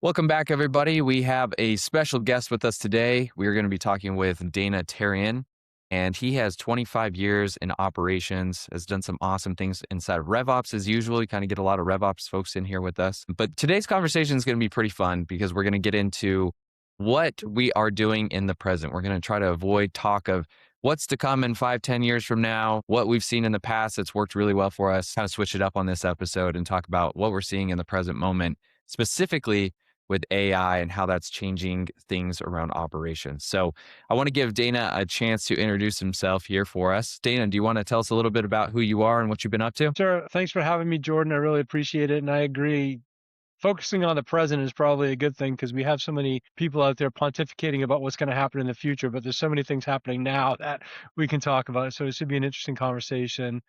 Welcome back, everybody. We have a special guest with us today. We are going to be talking with Dana Therrien, and he has 25 years in operations, has done some awesome things inside of RevOps as usual. You kind of get a lot of RevOps folks in here with us. But today's conversation is going to be pretty fun because we're going to get into what we are doing in the present. We're going to try to avoid talk of what's to come in 5-10 years from now, what we've seen in the past that's worked really well for us, kind of switch it up on this episode and talk about what we're seeing in the present moment, specifically with AI and how that's changing things around operations. So I want to give Dana a chance to introduce himself here for us. Dana, do you want to tell us a little bit about who you are and what you've been up to? Sure. Thanks for having me, Jordan. I really appreciate it. And I agree. Focusing on the present is probably a good thing because we have so many people out there pontificating about what's going to happen in the future, but there's so many things happening now that we can talk about. So it should be an interesting conversation.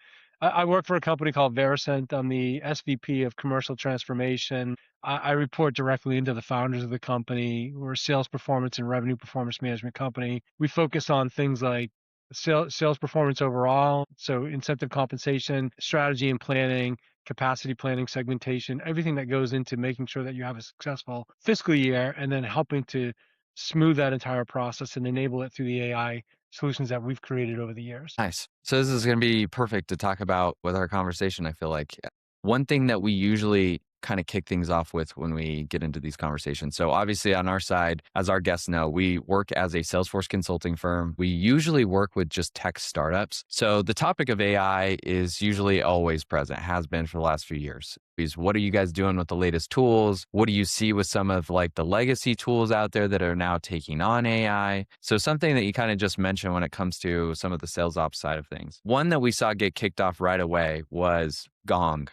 I work for a company called Varicent. I'm the SVP of Commercial Transformation. I report directly into the founders of the company. We're a sales performance and revenue performance management company. We focus on things like sales performance overall, so incentive compensation, strategy and planning, capacity planning, segmentation, everything that goes into making sure that you have a successful fiscal year, and then helping to smooth that entire process and enable it through the AI solutions that we've created over the years. Nice. So this is going to be perfect to talk about with our conversation. I feel like one thing that we usually kind of kick things off with when we get into these conversations. So obviously on our side, as our guests know, we work as a Salesforce consulting firm. We usually work with just tech startups. So the topic of AI is usually always present, has been for the last few years. What are you guys doing with the latest tools? What do you see with some of like the legacy tools out there that are now taking on AI? So something that you kind of just mentioned when it comes to some of the sales ops side of things. One that we saw get kicked off right away was Gong.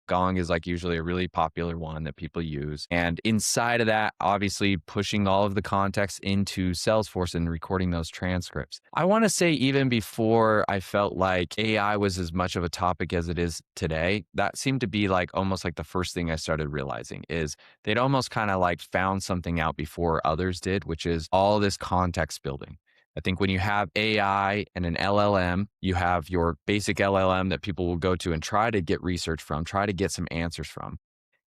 Gong is like usually a really popular one that people use. And inside of that, obviously pushing all of the context into Salesforce and recording those transcripts. I want to say even before I felt like AI was as much of a topic as it is today, that seemed to be like almost like the first thing I started realizing is they'd almost kind of like found something out before others did, which is all this context building. I think when you have AI and an LLM, you have your basic LLM that people will go to and try to get research from, try to get some answers from.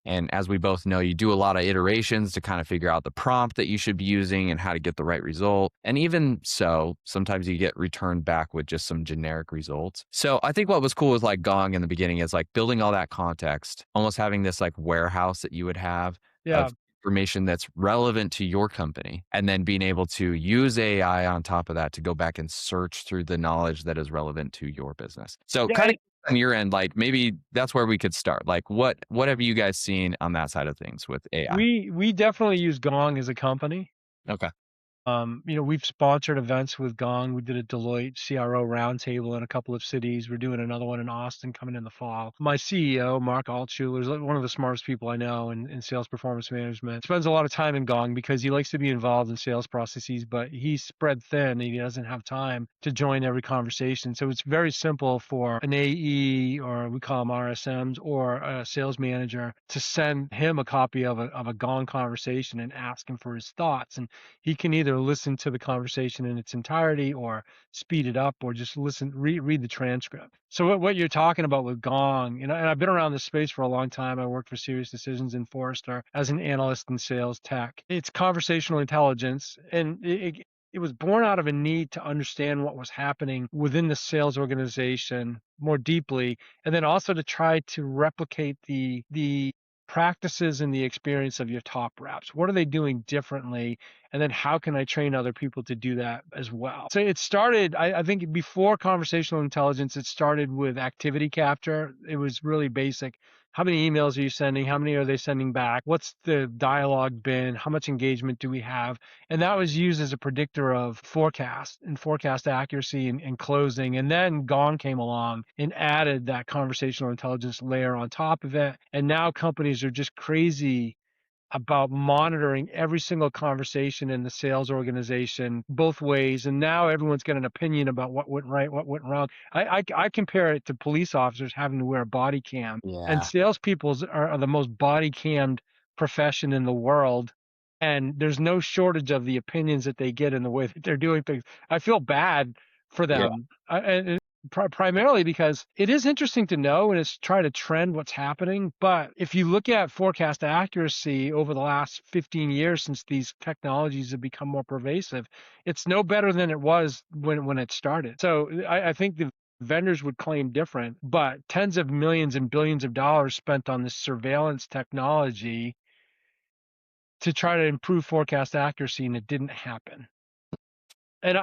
And as we both know, you do a lot of iterations to kind of figure out the prompt that you should be using and how to get the right result. And even so, sometimes you get returned back with just some generic results. So I think what was cool with like Gong in the beginning is like building all that context, almost having this like warehouse that you would have Yeah. of information that's relevant to your company, and then being able to use AI on top of that to go back and search through the knowledge that is relevant to your business. So Yeah. kind of on your end, like maybe that's where we could start. Like what have you guys seen on that side of things with AI? We definitely use Gong as a company. Okay. We've sponsored events with Gong. We did a Deloitte CRO roundtable in a couple of cities. We're doing another one in Austin coming in the fall. My CEO, Mark Altschuler, is one of the smartest people I know in sales performance management. Spends a lot of time in Gong because he likes to be involved in sales processes, but he's spread thin and he doesn't have time to join every conversation. So it's very simple for an AE, or we call them RSMs, or a sales manager to send him a copy of a Gong conversation and ask him for his thoughts. And he can either listen to the conversation in its entirety or speed it up or just read the transcript. So what you're talking about with Gong, and I've been around this space for a long time. I worked for SiriusDecisions and Forrester as an analyst in sales tech. It's conversational intelligence, and it was born out of a need to understand what was happening within the sales organization more deeply, and then also to try to replicate the practices and the experience of your top reps. What are they doing differently? And then how can I train other people to do that as well? So it started, I think before conversational intelligence, it started with activity capture. It was really basic. How many emails are you sending? How many are they sending back? What's the dialogue been? How much engagement do we have? And that was used as a predictor of forecast and forecast accuracy and closing. And then Gong came along and added that conversational intelligence layer on top of it. And now companies are just crazy about monitoring every single conversation in the sales organization both ways. And now everyone's got an opinion about what went right, what went wrong. I compare it to police officers having to wear a body cam, and Yeah. salespeople are the most body cammed profession in the world. And there's no shortage of the opinions that they get in the way that they're doing things. I feel bad for Yeah. them. And primarily because it is interesting to know and it's try to trend what's happening. But if you look at forecast accuracy over the last 15 years since these technologies have become more pervasive, it's no better than it was when it started. So I think the vendors would claim different, but tens of millions and billions of dollars spent on this surveillance technology to try to improve forecast accuracy, and it didn't happen. And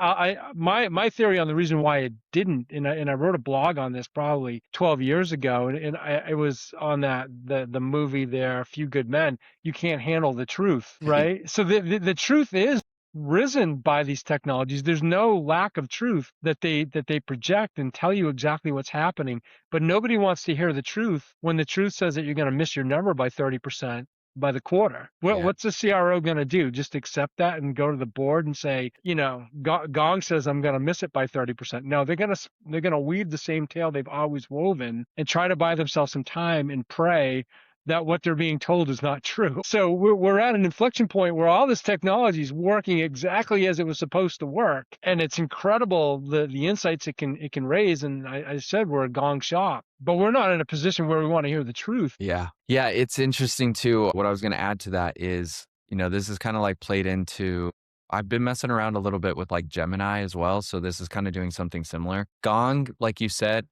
my theory on the reason why it didn't, and I wrote a blog on this probably 12 years ago, and it was on the movie there, A Few Good Men. You can't handle the truth, right? So the truth is risen by these technologies. There's no lack of truth that they project and tell you exactly what's happening, but nobody wants to hear the truth when the truth says that you're going to miss your number by 30% by the quarter. Yeah. What's the CRO going to do? Just accept that and go to the board and say, Gong says I'm going to miss it by 30%. No, they're going to weave the same tale they've always woven and try to buy themselves some time and pray that what they're being told is not true. So we're at an inflection point where all this technology is working exactly as it was supposed to work, and it's incredible the insights it can raise. And I said we're a Gong shop, but we're not in a position where we want to hear the truth. Yeah. Yeah. It's interesting too. What I was going to add to that is, this is kind of like played into, I've been messing around a little bit with like Gemini as well. So this is kind of doing something similar. Gong, like you said,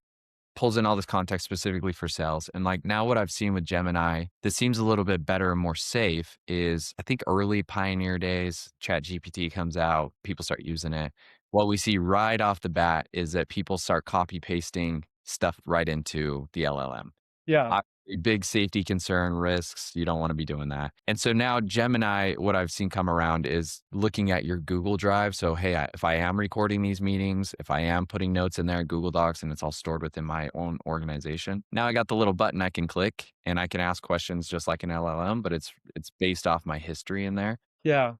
pulls in all this context specifically for sales. And like now what I've seen with Gemini that seems a little bit better and more safe is I think early pioneer days, Chat GPT comes out, people start using it. What we see right off the bat is that people start copy pasting stuff right into the LLM. Yeah. A big safety concern, risks. You don't want to be doing that. And so now Gemini, what I've seen come around is looking at your Google Drive. So, hey, if I am recording these meetings, if I am putting notes in there in Google Docs and it's all stored within my own organization, now I got the little button I can click and I can ask questions just like an LLM, but it's based off my history in there. Yeah.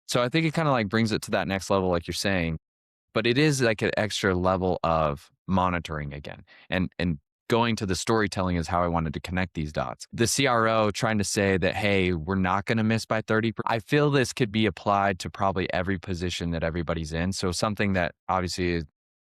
So I think it kind of like brings it to that next level, like you're saying, but it is like an extra level of monitoring again. And going to the storytelling is how I wanted to connect these dots. The CRO trying to say that, hey, we're not going to miss by 30%. I feel this could be applied to probably every position that everybody's in. So something that obviously is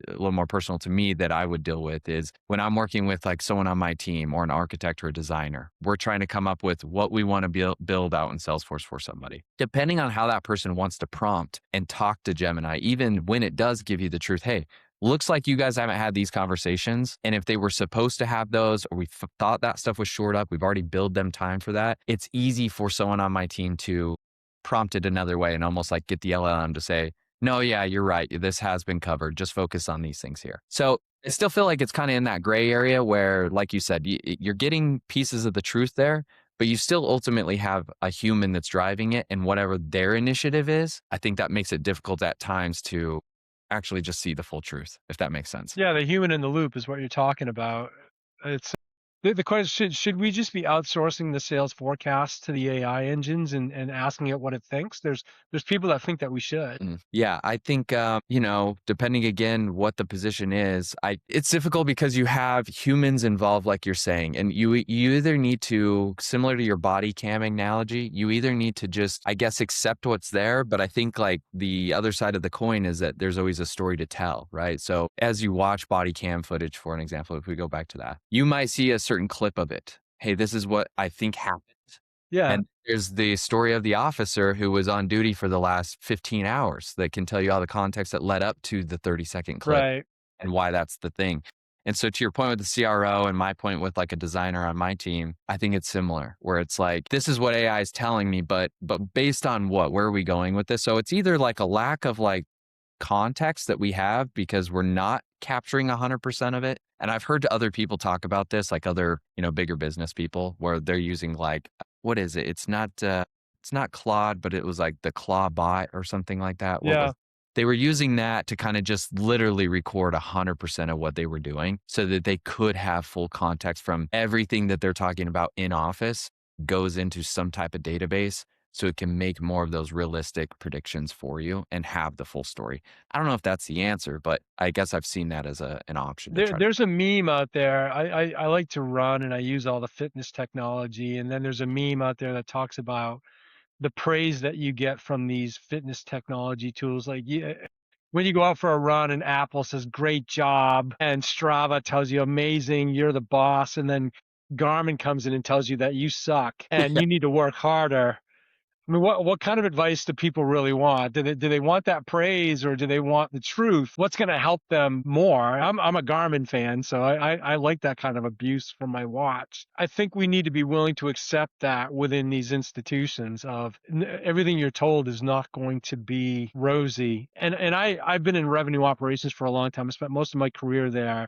a little more personal to me that I would deal with is when I'm working with like someone on my team or an architect or a designer, we're trying to come up with what we want to build out in Salesforce for somebody. Depending on how that person wants to prompt and talk to Gemini, even when it does give you the truth, hey, looks like you guys haven't had these conversations. And if they were supposed to have those, or we thought that stuff was shored up, we've already billed them time for that. It's easy for someone on my team to prompt it another way and almost like get the LLM to say, no, yeah, you're right. This has been covered. Just focus on these things here. So I still feel like it's kind of in that gray area where, like you said, you're getting pieces of the truth there, but you still ultimately have a human that's driving it, and whatever their initiative is, I think that makes it difficult at times to actually just see the full truth, if that makes sense. Yeah, the human in the loop is what you're talking about. It's the question, should we just be outsourcing the sales forecast to the AI engines and asking it what it thinks? There's people that think that we should. Yeah, I think depending again what the position is, it's difficult because you have humans involved, like you're saying, and you either need to, similar to your body cam analogy, you either need to just, I guess, accept what's there. But I think like the other side of the coin is that there's always a story to tell, right? So as you watch body cam footage, for an example, if we go back to that, you might see a certain clip of it. Hey, this is what I think happened. Yeah. And there's the story of the officer who was on duty for the last 15 hours that can tell you all the context that led up to the 30-second clip Right. and why that's the thing. And so to your point with the CRO and my point with like a designer on my team, I think it's similar where it's like, this is what AI is telling me, but based on what? Where are we going with this? So it's either like a lack of like context that we have because we're not capturing 100% of it. And I've heard other people talk about this, like other, bigger business people where they're using like, what is it? It's not Claude, but it was like the Claw bot or something like that. Yeah. They were using that to kind of just literally record 100% of what they were doing so that they could have full context from everything that they're talking about in office goes into some type of database so it can make more of those realistic predictions for you and have the full story. I don't know if that's the answer, but I guess I've seen that as an option. There's a meme out there. I like to run and I use all the fitness technology. And then there's a meme out there that talks about the praise that you get from these fitness technology tools. Like when you go out for a run and Apple says, great job, and Strava tells you, amazing, you're the boss, and then Garmin comes in and tells you that you suck and you need to work harder. I mean, what kind of advice do people really want? Do they want that praise, or do they want the truth? What's going to help them more? I'm a Garmin fan, so I like that kind of abuse from my watch. I think we need to be willing to accept that within these institutions of everything you're told is not going to be rosy. And I've been in revenue operations for a long time. I spent most of my career there.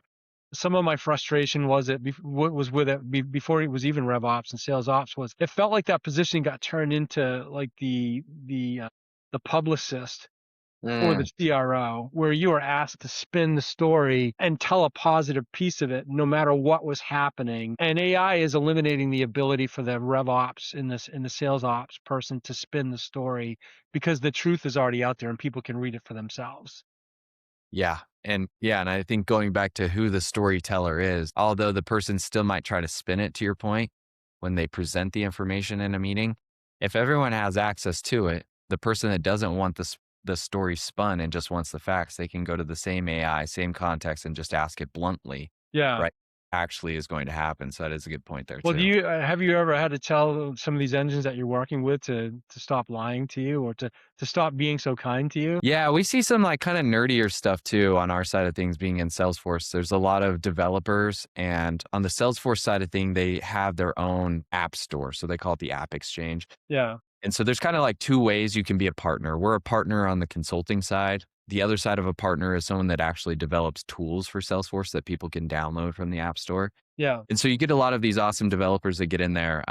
Some of my frustration was before it was even RevOps and sales ops, was it felt like that position got turned into like the publicist or the CRO, where you are asked to spin the story and tell a positive piece of it no matter what was happening. And AI is eliminating the ability for the RevOps in the sales ops person to spin the story, because the truth is already out there and people can read it for themselves. Yeah. And I think going back to who the storyteller is, although the person still might try to spin it, to your point, when they present the information in a meeting, if everyone has access to it, the person that doesn't want the story spun and just wants the facts, they can go to the same AI, same context, and just ask it bluntly, Yeah. right? Actually is going to happen. So that is a good point there Well, too. have you ever had to tell some of these engines that you're working with to stop lying to you, or to stop being so kind to you? Yeah, we see some like kind of nerdier stuff too on our side of things being in Salesforce. There's a lot of developers, and on the Salesforce side of thing, they have their own app store. So they call it the App Exchange. Yeah. And so there's kind of like two ways you can be a partner. We're a partner on the consulting side. The other side of a partner is someone that actually develops tools for Salesforce that people can download from the App Store. Yeah. And so you get a lot of these awesome developers that get in there.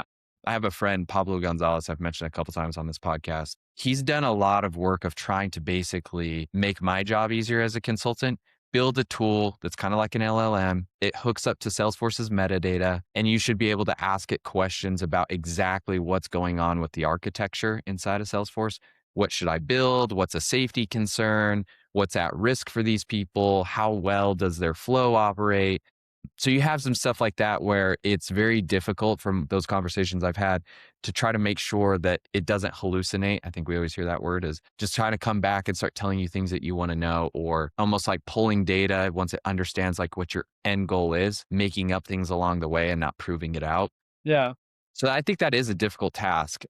I have a friend, Pablo Gonzalez, I've mentioned a couple times on this podcast. He's done a lot of work of trying to basically make my job easier as a consultant, build a tool that's kind of like an LLM. It hooks up to Salesforce's metadata, and you should be able to ask it questions about exactly what's going on with the architecture inside of Salesforce. What should I build? What's a safety concern? What's at risk for these people? How well does their flow operate? So you have some stuff like that where it's very difficult from those conversations I've had to try to make sure that it doesn't hallucinate. I think we always hear that word, is just trying to come back and start telling you things that you want to know, or almost like pulling data once it understands like what your end goal is, making up things along the way and not proving it out. Yeah. So I think that is a difficult task.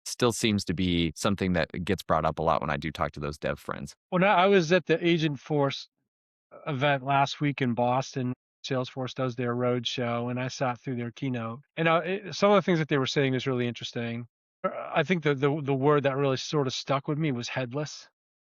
Still seems to be something that gets brought up a lot when I do talk to those dev friends. Well, now I was at the Agentforce event last week in Boston. Salesforce does their road show, and I sat through their keynote. And some of the things that they were saying is really interesting. I think the word that really sort of stuck with me was headless.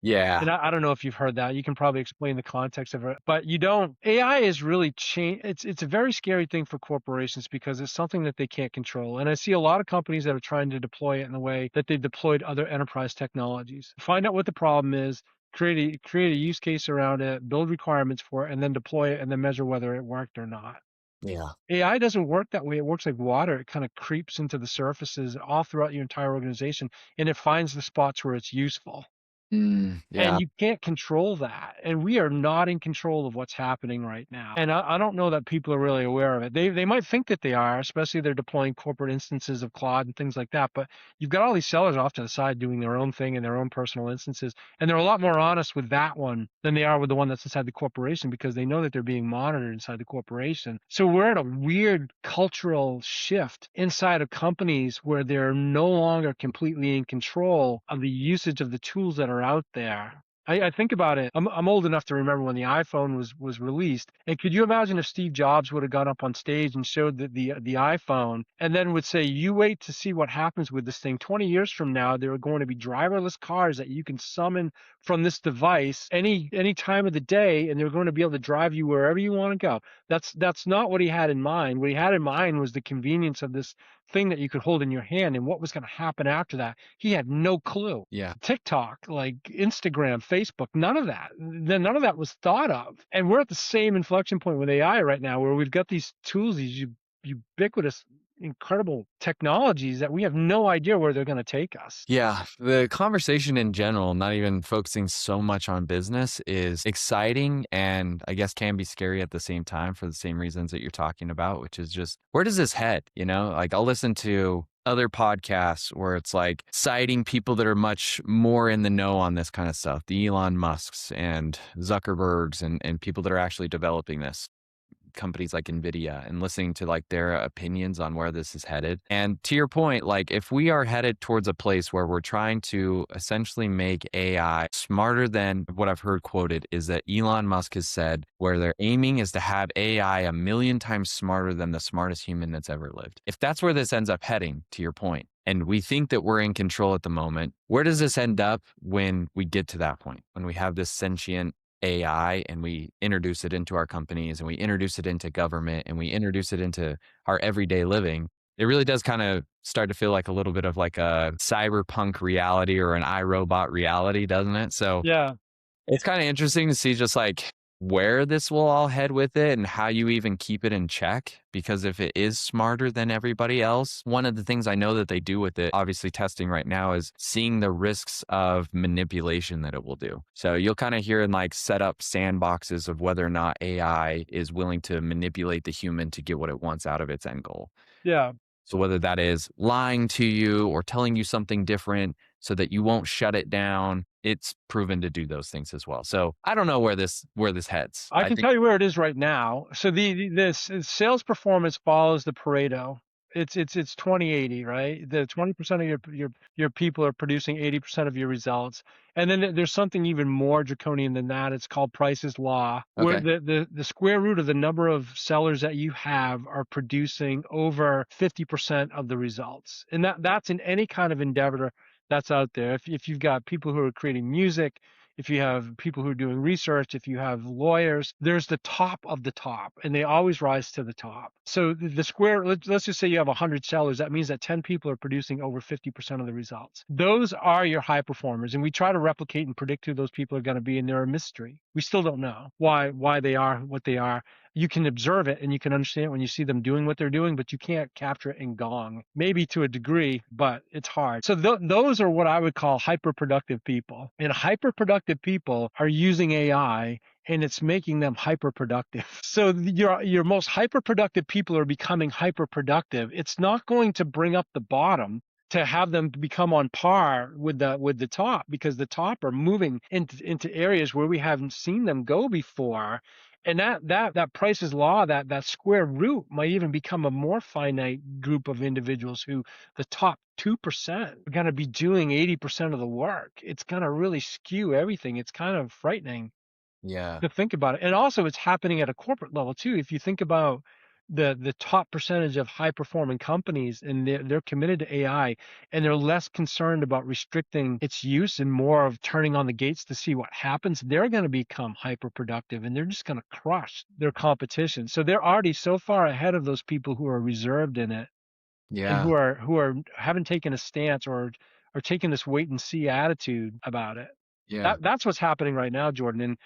Yeah. And I don't know if you've heard that. You can probably explain the context of it, but you don't. AI is really change. It's a very scary thing for corporations because it's something that they can't control. And I see a lot of companies that are trying to deploy it in the way that they've deployed other enterprise technologies. Find out what the problem is, create a use case around it, build requirements for it, and then deploy it, and then measure whether it worked or not. Yeah. AI doesn't work that way. It works like water. It kind of creeps into the surfaces all throughout your entire organization, and it finds the spots where it's useful. And Yeah. you can't control that. And we are not in control of what's happening right now. And I don't know that people are really aware of it. They might think that they are, especially if they're deploying corporate instances of Claude and things like that. But you've got all these sellers off to the side doing their own thing in their own personal instances. And they're a lot more honest with that one than they are with the one that's inside the corporation, because they know that they're being monitored inside the corporation. So we're at a weird cultural shift inside of companies where they're no longer completely in control of the usage of the tools that are out there. I think about it. I'm old enough to remember when the iPhone was released. And could you imagine if Steve Jobs would have gone up on stage and showed the iPhone, and then would say, "You wait to see what happens with this thing. 20 years from now, there are going to be driverless cars that you can summon from this device any time of the day, and they're going to be able to drive you wherever you want to go." That's not what he had in mind. What he had in mind was the convenience of this thing that you could hold in your hand, and what was going to happen after that. He had no clue. Yeah. TikTok, like Instagram, Facebook, none of that was thought of. And we're at the same inflection point with AI right now, where we've got these tools, these ubiquitous, incredible technologies that we have no idea where they're going to take us. Yeah, the conversation in general, not even focusing so much on business, is exciting and I guess can be scary at the same time for the same reasons that you're talking about, which is just, where does this head? You know, like I'll listen to other podcasts where it's like citing people that are much more in the know on this kind of stuff, the Elon Musks and Zuckerbergs and people that are actually developing this, companies like Nvidia, and listening to like their opinions on where this is headed. And to your point, like if we are headed towards a place where we're trying to essentially make AI smarter than what I've heard quoted is that Elon Musk has said where their aiming is to have AI 1,000,000 times smarter than the smartest human that's ever lived. If that's where this ends up heading, to your point, and we think that we're in control at the moment, where does this end up when we get to that point? When we have this sentient AI and we introduce it into our companies and we introduce it into government and we introduce it into our everyday living, it really does kind of start to feel like a little bit of like a cyberpunk reality or an iRobot reality, doesn't it? So Yeah. it's kind of interesting to see just like where this will all head with it and how you even keep it in check. Because if it is smarter than everybody else, one of the things I know that they do with it, obviously testing right now, is seeing the risks of manipulation that it will do. So you'll kind of hear and like set up sandboxes of whether or not AI is willing to manipulate the human to get what it wants out of its end goal. Yeah. So whether that is lying to you or telling you something different so that you won't shut it down, it's proven to do those things as well. So I don't know where this heads. I I can think tell you where it is right now. So this sales performance follows the Pareto. It's 20/80, right? The 20% of your people are producing 80% of your results. And then there's something even more draconian than that. It's called Price's Law, where okay. the square root of the number of sellers that you have are producing over 50% of the results. And that's in any kind of endeavor that's out there. If you've got people who are creating music, if you have people who are doing research, if you have lawyers, there's the top of the top, and they always rise to the top. So the square, let's just say you have 100 sellers. That means that 10 people are producing over 50% of the results. Those are your high performers, and we try to replicate and predict who those people are going to be, and they're a mystery. We still don't know why they are what they are. You can observe it and you can understand it when you see them doing what they're doing, but you can't capture it in Gong. Maybe to a degree, but it's hard. So those are what I would call hyper-productive people. And hyper-productive people are using AI and it's making them hyper-productive. So your most hyper-productive people are becoming hyper-productive. It's not going to bring up the bottom to have them become on par with the top, because the top are moving into areas where we haven't seen them go before. And that Price's Law, that square root might even become a more finite group of individuals who the top 2% are going to be doing 80% of the work. It's going to really skew everything. It's kind of frightening Yeah. to think about it. And also it's happening at a corporate level too. If you think about the top percentage of high performing companies, and they're committed to AI, and they're less concerned about restricting its use and more of turning on the gates to see what happens, they're going to become hyper productive and they're just going to crush their competition. So they're already so far ahead of those people who are reserved in it and Yeah. who are haven't taken a stance or are taking this wait and see attitude about it. Yeah. That's what's happening right now, Jordan. And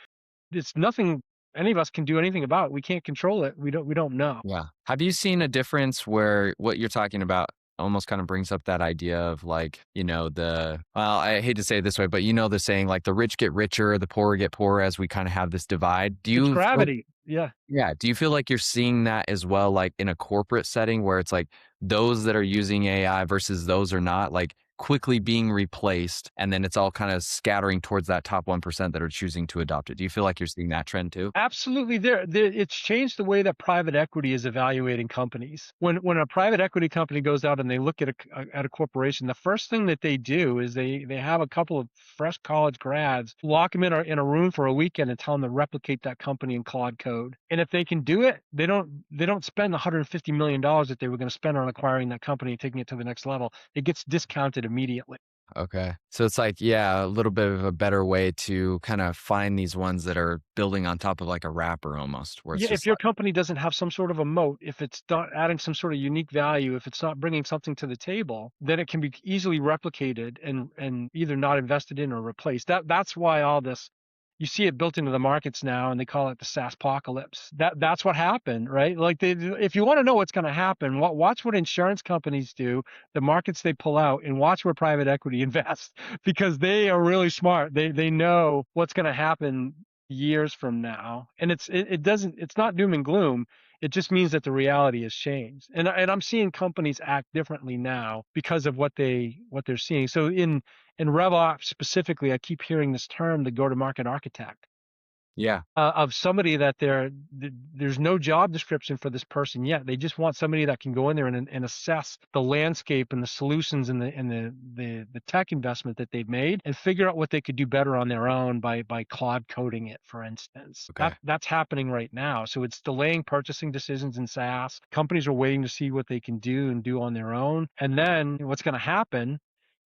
it's nothing any of us can do anything about. We can't control it. We don't know. Yeah. Have you seen a difference where what you're talking about almost kind of brings up that idea of like, well, I hate to say it this way, but the saying like the rich get richer, the poor get poorer as we kind of have this divide. Do It's you feel, gravity. Yeah. yeah, do you feel like you're seeing that as well, like in a corporate setting where it's like those that are using AI versus those are not, like quickly being replaced, and then it's all kind of scattering towards that top 1% that are choosing to adopt it? Do you feel like you're seeing that trend too? Absolutely. It's changed the way that private equity is evaluating companies. When a private equity company goes out and they look at a corporation, the first thing that they do is they have a couple of fresh college grads, lock them in a room for a weekend and tell them to replicate that company in Claude Code. And if they can do it, they don't spend $150 million that they were going to spend on acquiring that company and taking it to the next level. It gets discounted immediately. Okay. So it's like, yeah, a little bit of a better way to kind of find these ones that are building on top of like a wrapper almost, where it's Yeah, if just your like, company doesn't have some sort of a moat, if it's not adding some sort of unique value, if it's not bringing something to the table, then it can be easily replicated and either not invested in or replaced. That's why all this, you see it built into the markets now, and they call it the SaaS apocalypse. That's what happened, right? Like if you want to know what's going to happen, watch what insurance companies do, the markets they pull out, and watch where private equity invests, because they are really smart. They know what's going to happen years from now, and it's not doom and gloom. It just means that the reality has changed. And I'm seeing companies act differently now because of what they're seeing. So in RevOps specifically, I keep hearing this term, the go-to-market architect, Yeah. of somebody that there's no job description for this person yet. They just want somebody that can go in there and assess the landscape and the solutions and the tech investment that they've made and figure out what they could do better on their own by Claude coding it, for instance. Okay. That's happening right now. So it's delaying purchasing decisions in SaaS. Companies are waiting to see what they can do and do on their own. And then what's going to happen,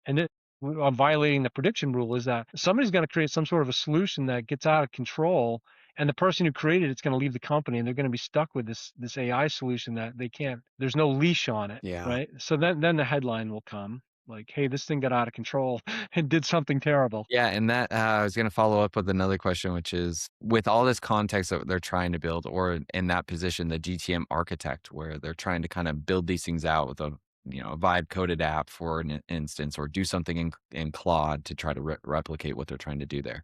and it, on violating the prediction rule, is that somebody's going to create some sort of a solution that gets out of control, and the person who created it's going to leave the company, and they're going to be stuck with this AI solution that they can't. There's no leash on it, Yeah. right? So then the headline will come like, "Hey, this thing got out of control and did something terrible." Yeah, and that I was going to follow up with another question, which is with all this context that they're trying to build, or in that position, the GTM architect, where they're trying to kind of build these things out with a a vibe coded app for an instance, or do something in Claude to try to replicate what they're trying to do there.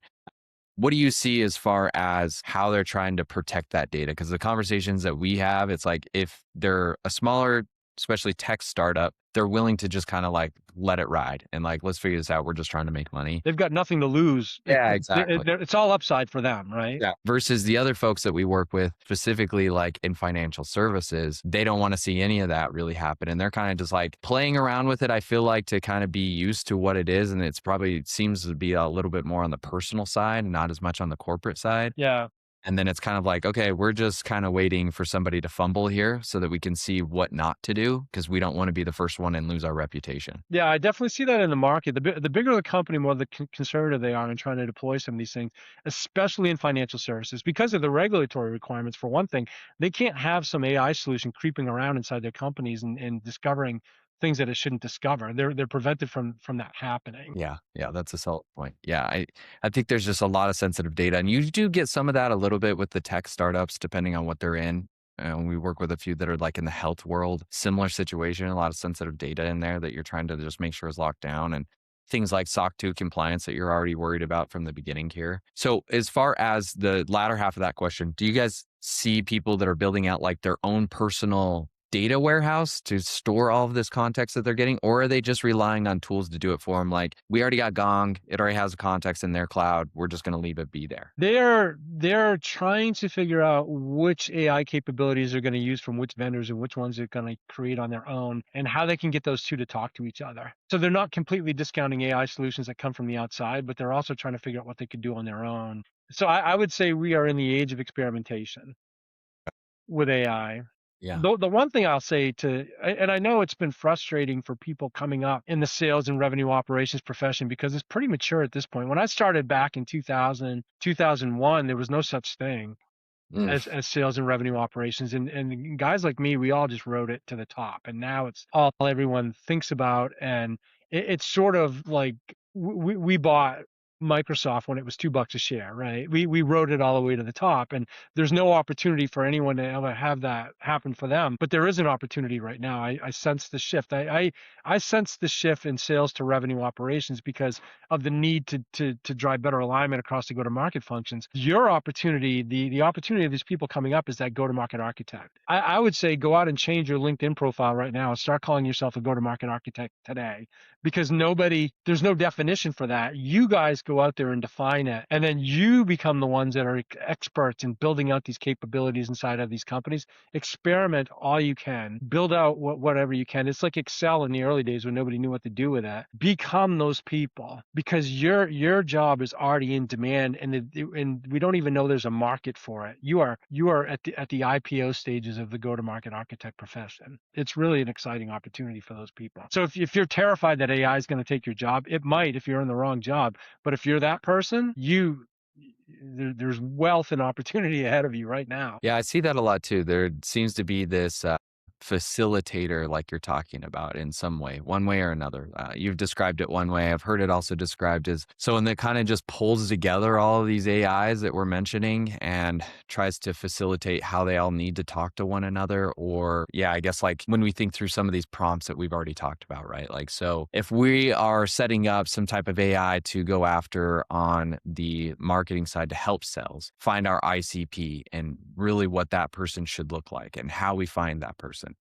What do you see as far as how they're trying to protect that data? Because the conversations that we have, it's like if they're a smaller, especially tech startup, they're willing to just kind of like let it ride and like, let's figure this out. We're just trying to make money. They've got nothing to lose. Yeah, exactly. It's all upside for them, right? Yeah. Versus the other folks that we work with, specifically like in financial services, they don't want to see any of that really happen. And they're kind of just like playing around with it, I feel like, to kind of be used to what it is. And it's probably seems to be a little bit more on the personal side, not as much on the corporate side. Yeah. And then it's kind of like, okay, we're just kind of waiting for somebody to fumble here so that we can see what not to do, because we don't want to be the first one and lose our reputation. Yeah, I definitely see that in the market. The bigger the company, more the conservative they are in trying to deploy some of these things, especially in financial services, because of the regulatory requirements. For one thing, they can't have some AI solution creeping around inside their companies and discovering things that it shouldn't discover. They're prevented from that happening. Yeah, yeah, that's a solid point. Yeah, I think there's just a lot of sensitive data, and you do get some of that a little bit with the tech startups, depending on what they're in. And we work with a few that are like in the health world, similar situation, a lot of sensitive data in there that you're trying to just make sure is locked down, and things like SOC 2 compliance that you're already worried about from the beginning here. So as far as the latter half of that question, do you guys see people that are building out like their own personal data warehouse to store all of this context that they're getting, or are they just relying on tools to do it for them? Like, we already got Gong, it already has a context in their cloud, we're just going to leave it be there. They're trying to figure out which AI capabilities they're going to use from which vendors and which ones they're going to create on their own, and how they can get those two to talk to each other. So they're not completely discounting AI solutions that come from the outside, but they're also trying to figure out what they could do on their own. So I would say we are in the age of experimentation with AI. Yeah. The one thing I'll say and I know it's been frustrating for people coming up in the sales and revenue operations profession because it's pretty mature at this point. When I started back in 2000, 2001, there was no such thing as sales and revenue operations. And guys like me, we all just wrote it to the top. And now it's all everyone thinks about. And it's sort of like we bought Microsoft when it was $2 a share, right? We wrote it all the way to the top, and there's no opportunity for anyone to ever have that happen for them. But there is an opportunity right now. I sense the shift. I sense the shift in sales to revenue operations because of the need to drive better alignment across the go-to-market functions. Your opportunity, the opportunity of these people coming up is that go-to-market architect. I would say go out and change your LinkedIn profile right now and start calling yourself a go-to-market architect today, because there's no definition for that. You guys go out there and define it, and then you become the ones that are experts in building out these capabilities inside of these companies. Experiment all you can, build out whatever you can. It's like Excel in the early days when nobody knew what to do with it. Become those people, because your job is already in demand, and we don't even know there's a market for it. You are at the IPO stages of the go-to-market architect profession. It's really an exciting opportunity for those people. So if you're terrified that AI is going to take your job, it might if you're in the wrong job. But if you're that person, there's wealth and opportunity ahead of you right now. Yeah, I see that a lot too. There seems to be this facilitator like you're talking about in some way, one way or another. You've described it one way. I've heard it also described as someone that kind of just pulls together all of these AIs that we're mentioning and tries to facilitate how they all need to talk to one another. Or, yeah, I guess like when we think through some of these prompts that we've already talked about, right? Like, so if we are setting up some type of AI to go after on the marketing side to help sales, find our ICP and really what that person should look like and how we find that person,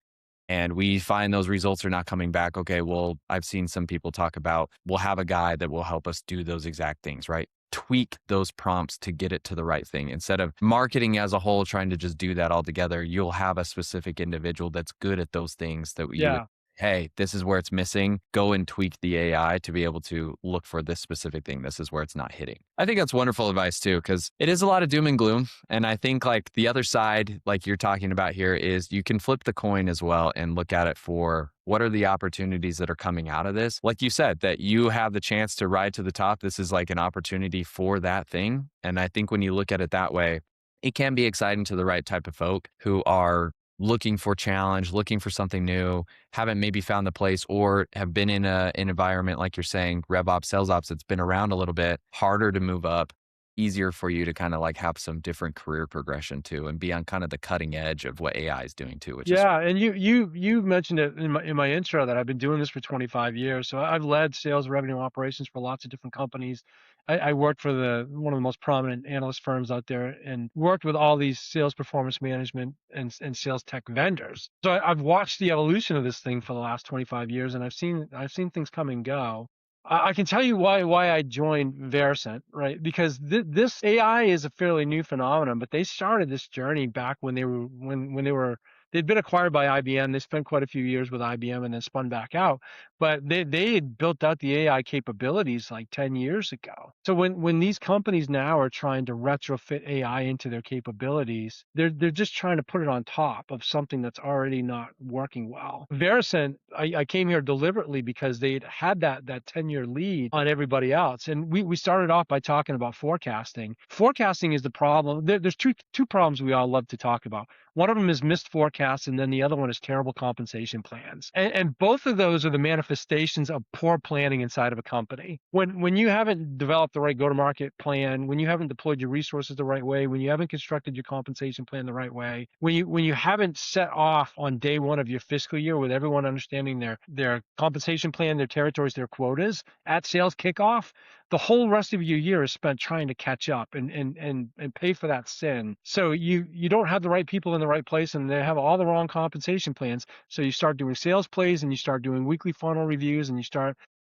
and we find those results are not coming back. Okay, well, I've seen some people talk about we'll have a guy that will help us do those exact things, right? Tweak those prompts to get it to the right thing. Instead of marketing as a whole trying to just do that all together, you'll have a specific individual that's good at those things that you would, Yeah. hey, this is where it's missing. Go and tweak the AI to be able to look for this specific thing. This is where it's not hitting. I think that's wonderful advice too, because it is a lot of doom and gloom. And I think like the other side, like you're talking about here, is you can flip the coin as well and look at it for what are the opportunities that are coming out of this? Like you said, that you have the chance to ride to the top. This is like an opportunity for that thing. And I think when you look at it that way, it can be exciting to the right type of folk who are looking for challenge, looking for something new, haven't maybe found the place or have been in an environment like you're saying, RevOps, sales ops, that's been around a little bit, harder to move up, easier for you to kind of like have some different career progression too and be on kind of the cutting edge of what AI is doing too, which is Yeah, and you mentioned it in my intro that I've been doing this for 25 years. So I've led sales revenue operations for lots of different companies. I worked for one of the most prominent analyst firms out there and worked with all these sales performance management and sales tech vendors. So I've watched the evolution of this thing for the last 25 years, and I've seen things come and go. I can tell you why I joined Varicent, right? Because this AI is a fairly new phenomenon, but they started this journey back when they'd been acquired by IBM. They spent quite a few years with IBM and then spun back out. But they had built out the AI capabilities like 10 years ago. So when these companies now are trying to retrofit AI into their capabilities, they're just trying to put it on top of something that's already not working well. Varicent, I came here deliberately because they had that 10-year lead on everybody else. And we started off by talking about forecasting. Forecasting is the problem. There's two problems we all love to talk about. One of them is missed forecasts, and then the other one is terrible compensation plans. And both of those are the manifestations of poor planning inside of a company. When you haven't developed the right go-to-market plan, when you haven't deployed your resources the right way, when you haven't constructed your compensation plan the right way, when you haven't set off on day one of your fiscal year with everyone understanding their compensation plan, their territories, their quotas at sales kickoff, the whole rest of your year is spent trying to catch up and pay for that sin. So you don't have the right people in the right place, and they have all the wrong compensation plans. So you start doing sales plays, and you start doing weekly funnel reviews, and you start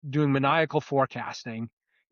doing maniacal forecasting.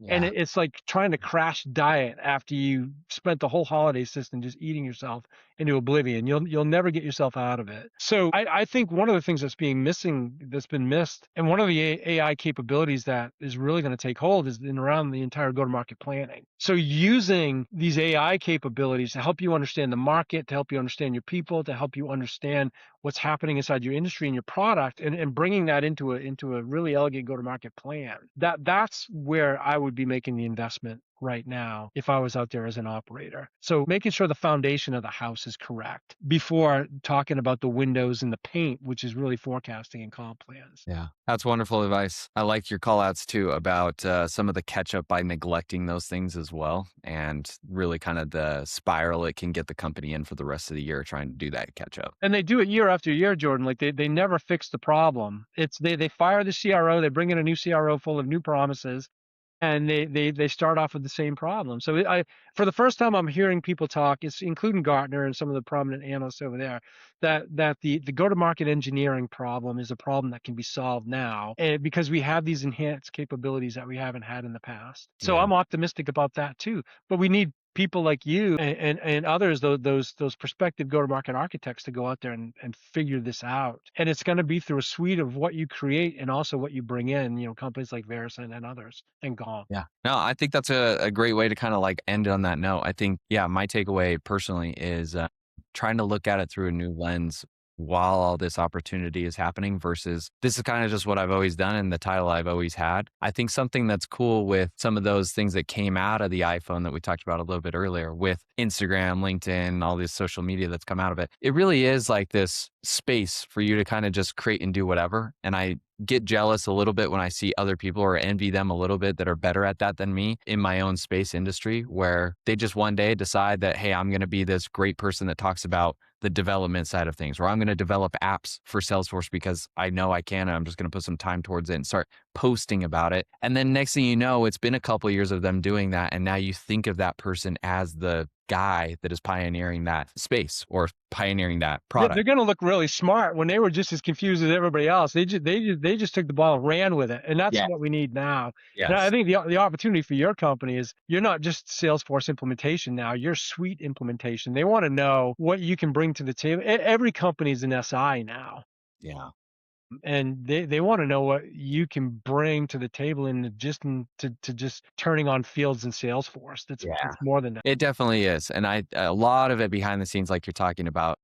And yeah. it's like trying to crash diet after you spent the whole holiday season just eating yourself into oblivion. You'll never get yourself out of it. So I think one of the things that's been missed, and one of the AI capabilities that is really going to take hold is in around the entire go-to-market planning. So using these AI capabilities to help you understand the market, to help you understand your people, to help you understand what's happening inside your industry and your product, and bringing that into a really elegant go-to-market plan. That's where I would be making the investment right now if I was out there as an operator. So making sure the foundation of the house is correct before talking about the windows and the paint, which is really forecasting and comp plans. Yeah, that's wonderful advice. I like your call outs too about some of the catch up by neglecting those things as well. And really kind of the spiral it can get the company in for the rest of the year trying to do that catch up. And they do it year after year, Jordan. Like they never fix the problem. It's they fire the CRO, they bring in a new CRO full of new promises, and they start off with the same problem. So for the first time, I'm hearing people talk, it's including Gartner and some of the prominent analysts over there, that the go-to-market engineering problem is a problem that can be solved now, and because we have these enhanced capabilities that we haven't had in the past. So Yeah. I'm optimistic about that too. But we need people like you and others, those prospective go-to-market architects, to go out there and figure this out. And it's going to be through a suite of what you create and also what you bring in, companies like Varicent and others and Gong. Yeah. No, I think that's a great way to kind of like end on that note. I think, yeah, my takeaway personally is trying to look at it through a new lens while all this opportunity is happening versus this is kind of just what I've always done and the title I've always had. I think something that's cool with some of those things that came out of the iPhone that we talked about a little bit earlier with Instagram, LinkedIn, all this social media that's come out of it, it really is like this space for you to kind of just create and do whatever. And I get jealous a little bit when I see other people or envy them a little bit that are better at that than me in my own space industry, where they just one day decide that, hey, I'm going to be this great person that talks about the development side of things, or I'm going to develop apps for Salesforce because I know I can, and I'm just going to put some time towards it and start posting about it. And then next thing you know, it's been a couple of years of them doing that. And now you think of that person as the guy that is pioneering that space or pioneering that product. They're going to look really smart when they were just as confused as everybody else. They just took the ball and ran with it, and that's what we need now. Yes. And I think the opportunity for your company is you're not just Salesforce implementation now; you're suite implementation. They want to know what you can bring to the table. Every company is an SI now. Yeah. And they want to know what you can bring to the table to just turning on fields in Salesforce. It's more than that. It definitely is. And a lot of it behind the scenes, like you're talking about,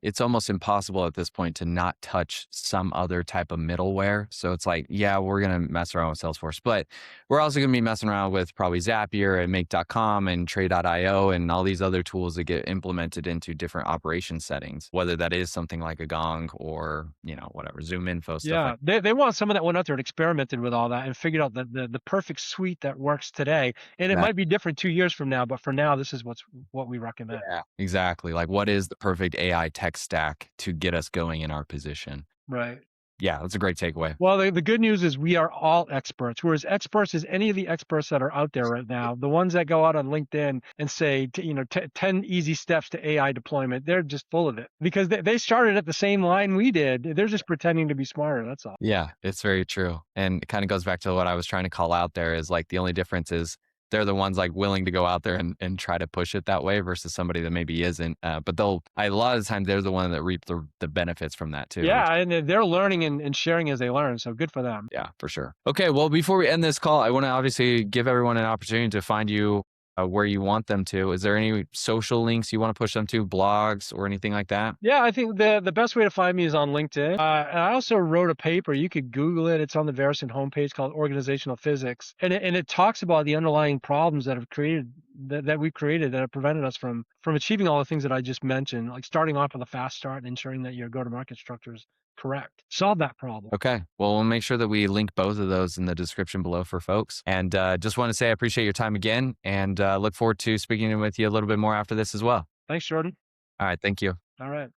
it's almost impossible at this point to not touch some other type of middleware. So it's like, yeah, we're going to mess around with Salesforce, but we're also going to be messing around with probably Zapier and Make.com and Trade.io and all these other tools that get implemented into different operation settings, whether that is something like a Gong or, whatever, Zoom Info stuff. Yeah, they want someone that went out there and experimented with all that and figured out the perfect suite that works today. And it might be different 2 years from now, but for now, this is what we recommend. Yeah, exactly. Like, what is the perfect AI tech stack to get us going in our position? Right. Yeah, that's a great takeaway. Well, the good news is we are all experts. We're as experts as any of the experts that are out there right now. The ones that go out on LinkedIn and say, 10 easy steps to AI deployment, they're just full of it because they started at the same line we did. They're just pretending to be smarter. That's all. Yeah, it's very true. And it kind of goes back to what I was trying to call out there is like the only difference is they're the ones like willing to go out there and try to push it that way versus somebody that maybe isn't. But a lot of the times they're the one that reap the benefits from that too. Yeah, and they're learning and sharing as they learn. So good for them. Yeah, for sure. Okay, well, before we end this call, I want to obviously give everyone an opportunity to find you where you want them to. Is there any social links you want to push them to, blogs or anything like that? Yeah, I think the best way to find me is on LinkedIn. And I also wrote a paper. You could Google it. It's on the Varicent homepage called Organizational Physics. And it talks about the underlying problems that have created that we created that have prevented us from achieving all the things that I just mentioned, like starting off with a fast start and ensuring that your go-to-market structure is correct. Solve that problem. Okay. Well, we'll make sure that we link both of those in the description below for folks. And just want to say I appreciate your time again and look forward to speaking with you a little bit more after this as well. Thanks, Jordan. All right. Thank you. All right.